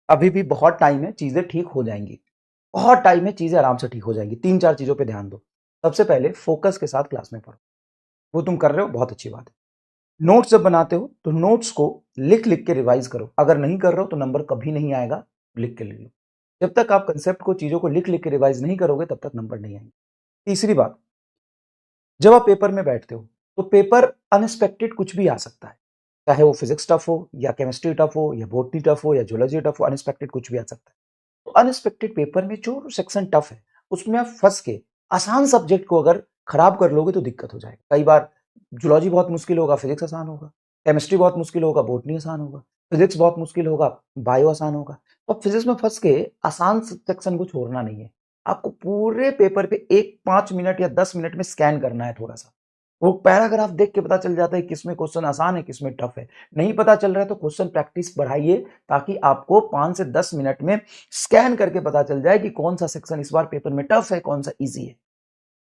अभी भी बहुत टाइम है, चीजें ठीक हो जाएंगी, बहुत टाइम है, चीजें आराम से ठीक हो जाएंगी। 3-4 चीजों पे ध्यान दो। सबसे पहले फोकस के साथ क्लास में पढ़ो, वो तुम कर रहे हो, बहुत अच्छी बात है। नोट्स जब बनाते हो तो नोट्स को लिख लिख के रिवाइज करो। अगर नहीं कर रहे हो तो नंबर कभी नहीं आएगा, लिख के ले लो। जब तक आप कंसेप्ट को, चीजों को लिख लिख के रिवाइज नहीं करोगे तब तक नंबर नहीं आएंगे। तीसरी बात, जब आप पेपर में बैठते हो तो पेपर अनएक्सपेक्टेड कुछ भी आ सकता है, चाहे वो फिजिक्स टफ हो या केमिस्ट्री टफ हो या बॉटनी टफ हो या ज्योलॉजी टफ हो, अनएक्सपेक्टेड कुछ भी आ सकता है। तो अनएक्सपेक्टेड पेपर में जो सेक्शन टफ है उसमें आप फंस के आसान सब्जेक्ट को अगर खराब कर लोगे तो दिक्कत हो जाएगी। कई बार जूलॉजी बहुत मुश्किल होगा, फिजिक्स आसान होगा, केमिस्ट्री बहुत मुश्किल होगा, बॉटनी आसान होगा, फिजिक्स बहुत मुश्किल होगा, बायो आसान होगा। तो अब फिजिक्स में फंस के आसान सेक्शन को छोड़ना नहीं है, आपको पूरे पेपर पे 1 5 मिनट या 10 मिनट में स्कैन करना है। थोड़ा सा वो पैराग्राफ देख के पता चल जाता है किसमें क्वेश्चन आसान है, किसमें टफ है। नहीं पता चल रहा है तो क्वेश्चन प्रैक्टिस बढ़ाइए, ताकि आपको 5 से 10 मिनट में स्कैन करके पता चल जाए कि कौन सा सेक्शन इस बार पेपर में टफ है, कौन सा इजी है।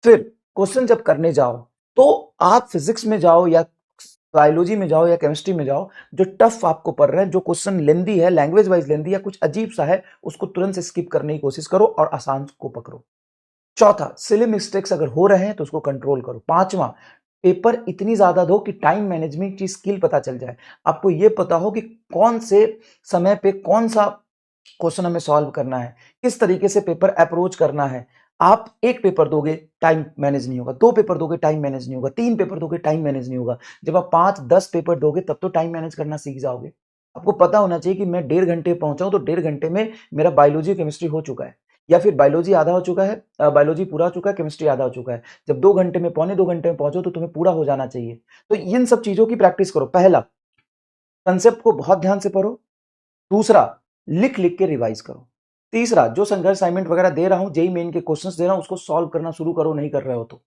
फिर क्वेश्चन जब करने जाओ तो आप फिजिक्स में जाओ या बायोलॉजी में जाओ या केमिस्ट्री में जाओ, जो टफ आपको पढ़ रहे हैं, जो क्वेश्चन लेंदी है, लैंग्वेज वाइज लेंदी या कुछ अजीब सा है, उसको तुरंत स्किप करने की कोशिश करो और आसान को पकड़ो। चौथा, सिली मिस्टेक्स अगर हो रहे हैं तो उसको कंट्रोल करो। पांचवा, पेपर इतनी ज्यादा दो कि टाइम मैनेजमेंट की स्किल पता चल जाए, आपको यह पता हो कि कौन से समय पे कौन सा क्वेश्चन हमें सॉल्व करना है, किस तरीके से पेपर अप्रोच करना है। आप एक पेपर दोगे, टाइम मैनेज नहीं होगा, 2 पेपर दोगे, टाइम मैनेज नहीं होगा, 3 पेपर दोगे, टाइम मैनेज नहीं होगा। जब आप 5-10 पेपर दोगे तब तो टाइम मैनेज करना सीख जाओगे। आपको पता होना चाहिए कि मैं 1.5 घंटे पहुंचा हूं तो 1.5 घंटे में मेरा बायोलॉजी केमिस्ट्री हो चुका है, या फिर बायोलॉजी आधा हो चुका है, बायोलॉजी पूरा हो चुका है, केमिस्ट्री आधा हो चुका है। जब 2 घंटे में, 1 पौने 2 घंटे में पहुंचो तो तुम्हें पूरा हो जाना चाहिए। तो इन सब चीजों की प्रैक्टिस करो। पहला, कंसेप्ट को बहुत ध्यान से पढ़ो। दूसरा, लिख लिख के रिवाइज करो। तीसरा, जो संघर्ष असाइनमेंट वगैरह दे रहा हूं, जेई मेन के क्वेश्चंस दे रहा हूं, उसको सॉल्व करना शुरू करो। नहीं कर रहे हो तो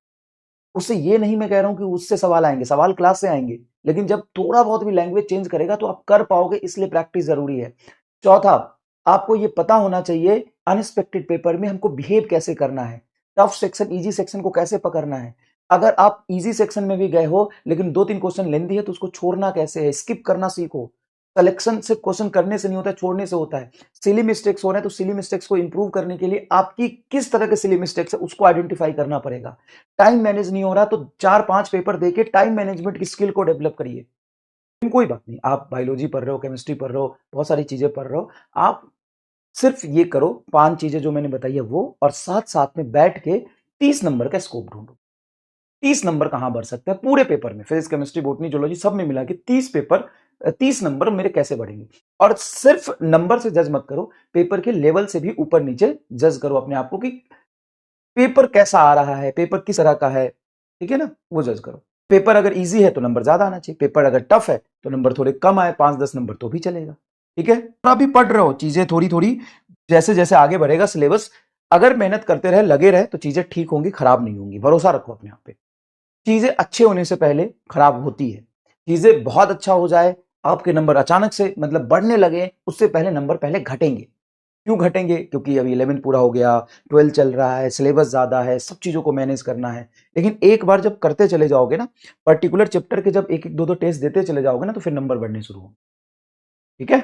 उससे ये नहीं मैं कह रहा हूं कि उससे सवाल आएंगे, सवाल क्लास से आएंगे, लेकिन जब थोड़ा बहुत भी लैंग्वेज चेंज करेगा तो आप कर पाओगे, इसलिए प्रैक्टिस जरूरी है। चौथा, आपको ये पता होना चाहिए अनएक्सपेक्टेड पेपर में हमको बिहेव कैसे करना है, टफ सेक्शन इजी सेक्शन को कैसे पकड़ना है। अगर आप इजी सेक्शन में भी गए हो लेकिन 2-3 क्वेश्चन लेंदी है तो उसको छोड़ना कैसे है, स्किप करना सीखो। कलेक्शन से क्वेश्चन करने से नहीं होता है, छोड़ने से होता है। सिली मिस्टेक्स हो रहे हैं तो सिली मिस्टेक्स को इंप्रूव करने के लिए आपकी किस तरह के सिली मिस्टेक्स है उसको आइडेंटिफाई करना पड़ेगा। टाइम मैनेज नहीं हो रहा तो 4-5 पेपर देके टाइम मैनेजमेंट की स्किल को डेवलप करिए। लेकिन कोई बात नहीं, आप बायोलॉजी पढ़ रहे हो, केमिस्ट्री पढ़ रहे हो, बहुत सारी चीजें पढ़ रहे हो, आप सिर्फ ये करो 5 चीजें जो मैंने बताई है वो, और साथ साथ में बैठ के 30 नंबर का स्कोप ढूंढो। 30 नंबर कहां बढ़ सकता है पूरे पेपर में, फिजिक्स केमिस्ट्री बॉटनी जूलॉजी सब में मिला के 30 पेपर, 30 नंबर मेरे कैसे बढ़ेंगे। और सिर्फ नंबर से जज मत करो, पेपर के लेवल से भी ऊपर नीचे जज करो अपने आप को कि पेपर कैसा आ रहा है, पेपर किस तरह का है, ठीक है ना, वो जज करो। पेपर अगर इजी है तो नंबर ज्यादा आना चाहिए, पेपर अगर टफ है तो नंबर थोड़े कम आए, 5-10 नंबर तो भी चलेगा। ठीक है, और अभी पढ़ रहे हो चीजें थोड़ी थोड़ी, जैसे जैसे आगे बढ़ेगा सिलेबस, अगर मेहनत करते रहे, लगे रहे तो चीजें ठीक होंगी, खराब नहीं होंगी, भरोसा रखो अपने आप पे। चीजें अच्छे होने से पहले खराब होती है, चीजें बहुत अच्छा हो जाए, आपके नंबर अचानक से मतलब बढ़ने लगे, उससे पहले नंबर पहले घटेंगे। क्यों घटेंगे? क्योंकि अभी 11 पूरा हो गया, 12 चल रहा है, सिलेबस ज्यादा है, सब चीजों को मैनेज करना है। लेकिन एक बार जब करते चले जाओगे ना, पर्टिकुलर चैप्टर के जब 1-1 2-2 टेस्ट देते चले जाओगे ना, तो फिर नंबर बढ़ने शुरू होंगे। ठीक है।